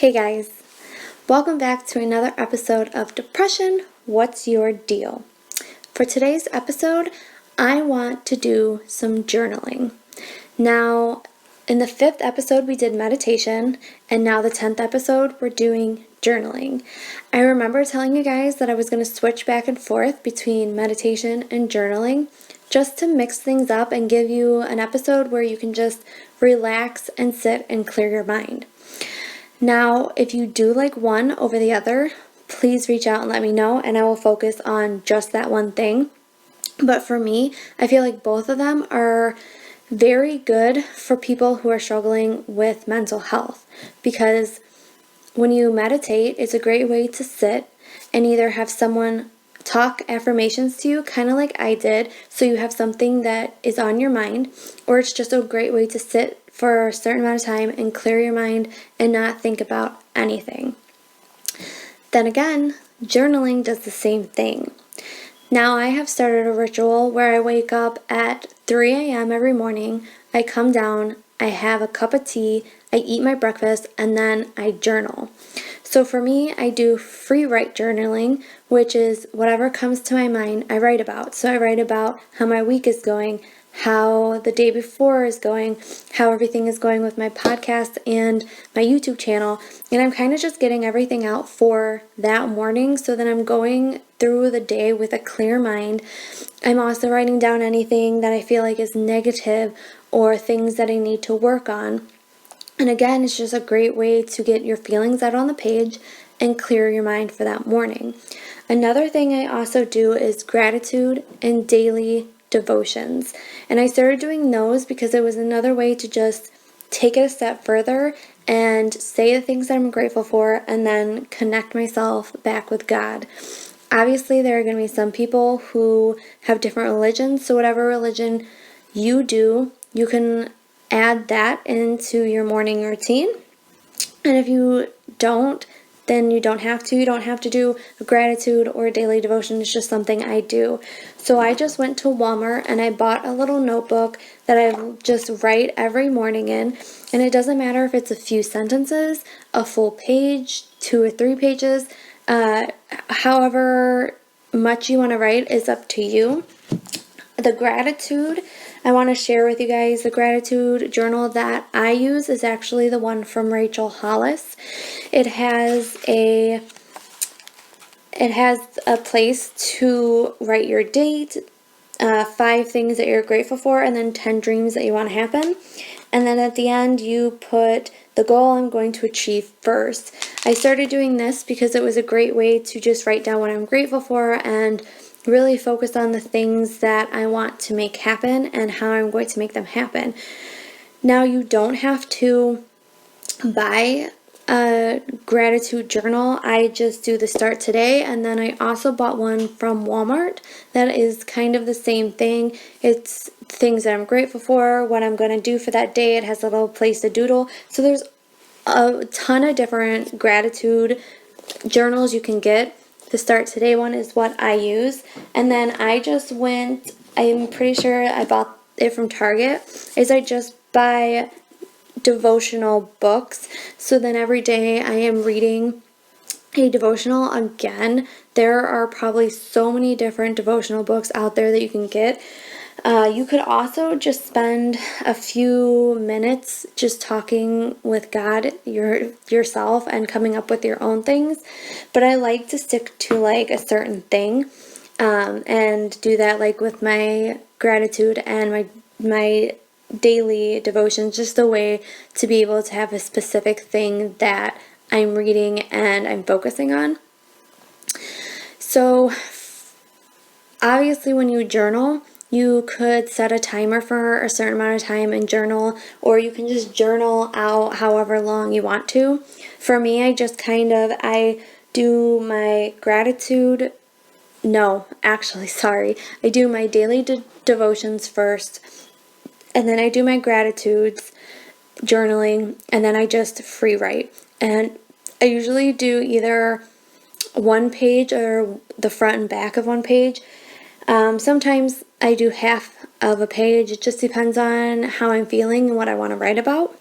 Hey guys, welcome back to another episode of Depression, What's Your Deal? For today's episode, I want to do some journaling. Now, in the 5th episode we did meditation, and now the 10th episode we're doing journaling. I remember telling you guys that I was going to switch back and forth between meditation and journaling just to mix things up and give you an episode where you can just relax and sit and clear your mind. Now, if you do like one over the other, please reach out and let me know, and I will focus on just that one thing. But for me, I feel like both of them are very good for people who are struggling with mental health, because when you meditate, it's a great way to sit and either have someone talk affirmations to you, kind of like I did, so you have something that is on your mind, or it's just a great way to sit for a certain amount of time and clear your mind and not think about anything. Then again, journaling does the same thing. Now I have started a ritual where I wake up at 3 a.m. every morning, I come down, I have a cup of tea, I eat my breakfast, and then I journal. So for me, I do free write journaling, which is whatever comes to my mind, I write about. So I write about how my week is going, how the day before is going, how everything is going with my podcast and my YouTube channel. And I'm kind of just getting everything out for that morning so that I'm going through the day with a clear mind. I'm also writing down anything that I feel like is negative or things that I need to work on. And again, it's just a great way to get your feelings out on the page and clear your mind for that morning. Another thing I also do is gratitude and daily devotions. And I started doing those because it was another way to just take it a step further and say the things that I'm grateful for and then connect myself back with God. Obviously, there are going to be some people who have different religions, so whatever religion you do, you can add that into your morning routine. And if you don't, then you don't have to. You don't have to do a gratitude or a daily devotion. It's just something I do. So I just went to Walmart and I bought a little notebook that I just write every morning in. And it doesn't matter if it's a few sentences, a full page, 2 or 3 pages. However much you want to write is up to you. The gratitude, I want to share with you guys, the gratitude journal that I use is actually the one from Rachel Hollis. It has a place to write your date, 5 things that you're grateful for, and then 10 dreams that you want to happen. And then at the end, you put the goal I'm going to achieve first. I started doing this because it was a great way to just write down what I'm grateful for and really focus on the things that I want to make happen and how I'm going to make them happen. Now, you don't have to buy a gratitude journal. I just do the start today, and then I also bought one from Walmart that is kind of the same thing. It's things that I'm grateful for, what I'm going to do for that day. It has a little place to doodle. So there's a ton of different gratitude journals you can get. The Start Today one is what I use. And then I'm pretty sure I bought it from Target, is I just buy devotional books. So then every day I am reading a devotional. Again, there are probably so many different devotional books out there that you can get. You could also just spend a few minutes just talking with God yourself and coming up with your own things. But I like to stick to like a certain thing and do that like with my gratitude and my daily devotions, just a way to be able to have a specific thing that I'm reading and I'm focusing on. So obviously when you journal, you could set a timer for a certain amount of time and journal, or you can just journal out however long you want to. For me, I do my gratitude. No, actually, sorry. I do my daily devotions first, and then I do my gratitudes, journaling, and then I just free write. And I usually do either one page or the front and back of one page. Sometimes I do half of a page. It just depends on how I'm feeling and what I want to write about.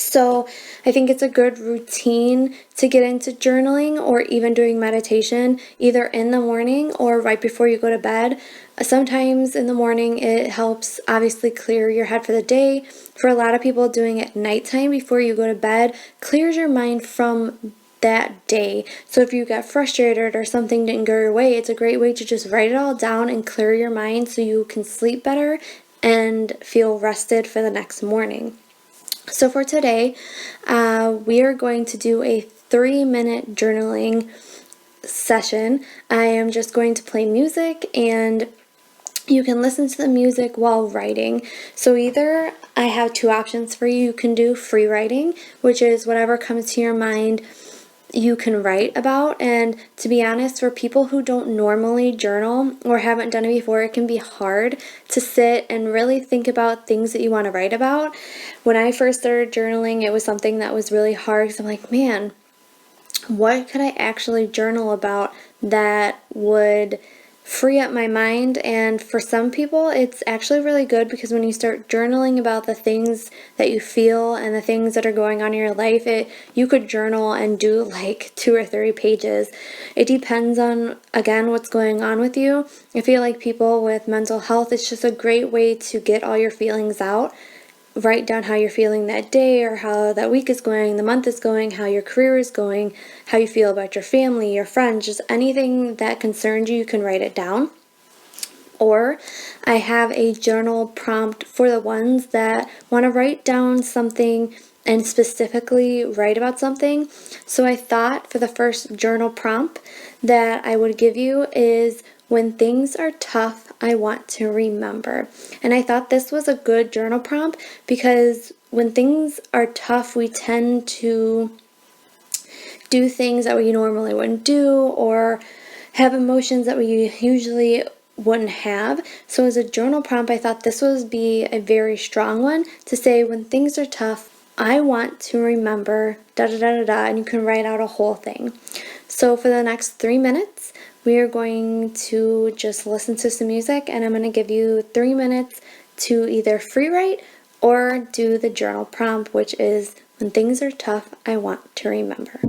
So I think it's a good routine to get into journaling or even doing meditation, either in the morning or right before you go to bed. Sometimes in the morning it helps obviously clear your head for the day. For a lot of people, doing it nighttime before you go to bed clears your mind from that day. So if you get frustrated or something didn't go your way, it's a great way to just write it all down and clear your mind so you can sleep better and feel rested for the next morning. So for today, we are going to do a 3-minute journaling session. I am just going to play music and you can listen to the music while writing. So either I have two options for you. You can do free writing, which is whatever comes to your mind you can write about. And to be honest, for people who don't normally journal or haven't done it before, it can be hard to sit and really think about things that you want to write about. When I first started journaling, it was something that was really hard because I'm like, man, what could I actually journal about that would free up my mind? And for some people, it's actually really good because when you start journaling about the things that you feel and the things that are going on in your life, you could journal and do like 2 or 3 pages. It depends on, again, what's going on with you. I feel like people with mental health, it's just a great way to get all your feelings out. Write down how you're feeling that day or how that week is going, the month is going, how your career is going, how you feel about your family, your friends, just anything that concerns you, you can write it down. Or I have a journal prompt for the ones that want to write down something and specifically write about something. So I thought for the first journal prompt that I would give you is, when things are tough, I want to remember. And I thought this was a good journal prompt because when things are tough, we tend to do things that we normally wouldn't do or have emotions that we usually wouldn't have. So as a journal prompt, I thought this would be a very strong one to say, when things are tough, I want to remember da da da da da, and you can write out a whole thing. So for the next 3 minutes, we are going to just listen to some music, and I'm going to give you 3 minutes to either free write or do the journal prompt, which is, when things are tough, I want to remember.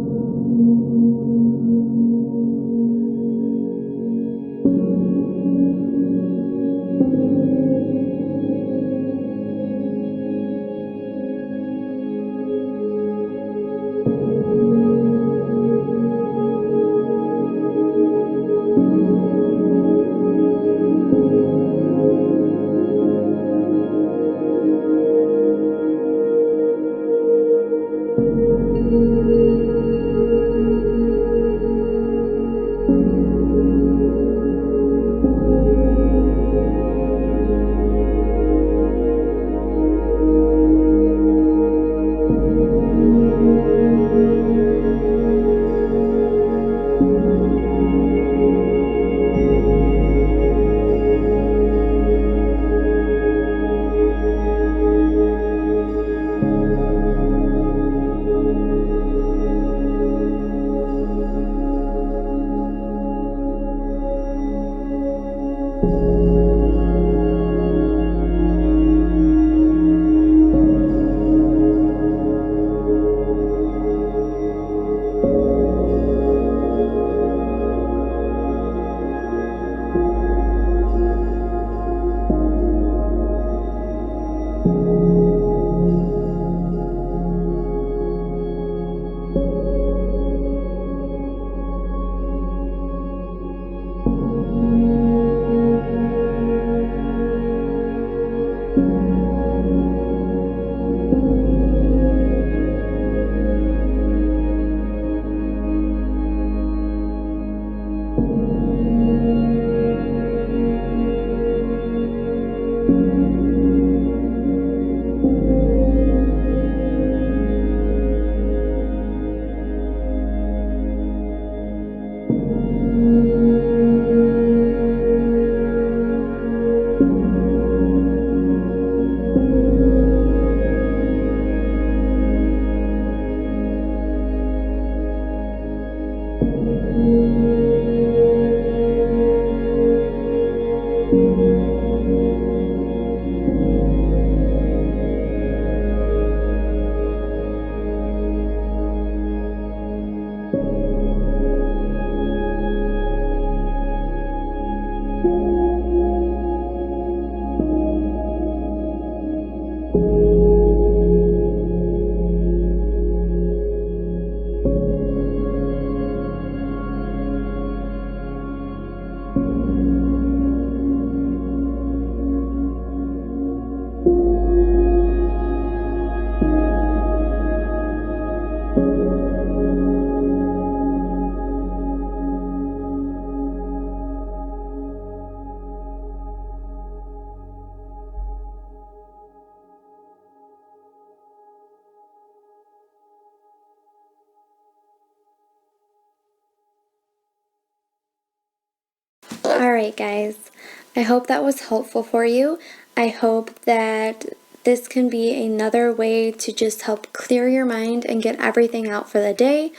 Alright, guys. I hope that was helpful for you. I hope that this can be another way to just help clear your mind and get everything out for the day.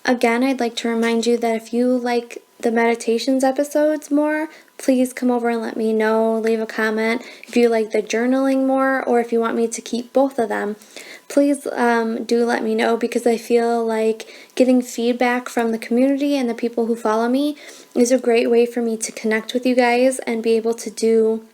Again, I'd like to remind you that if you like the meditations episodes more, please come over and let me know. Leave a comment if you like the journaling more, or if you want me to keep both of them. Please do let me know, because I feel like getting feedback from the community and the people who follow me is a great way for me to connect with you guys and be able to do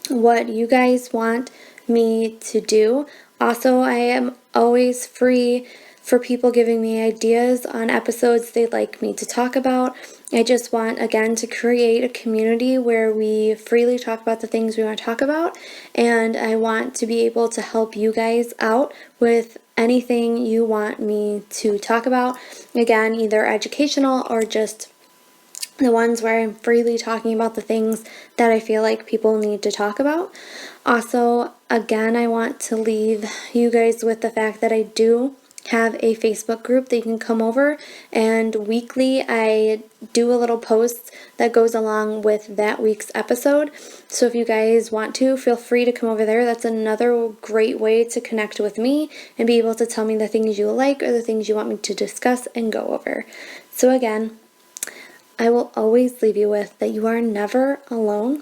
what you guys want me to do. Also, I am always free for people giving me ideas on episodes they'd like me to talk about. I just want, again, to create a community where we freely talk about the things we want to talk about, and I want to be able to help you guys out with anything you want me to talk about. Again, either educational or just the ones where I'm freely talking about the things that I feel like people need to talk about. Also, again, I want to leave you guys with the fact that I do have a Facebook group that you can come over, and weekly I do a little post that goes along with that week's episode. So if you guys want to, feel free to come over there. That's another great way to connect with me and be able to tell me the things you like or the things you want me to discuss and go over. So again, I will always leave you with that you are never alone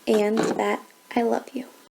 and that I love you.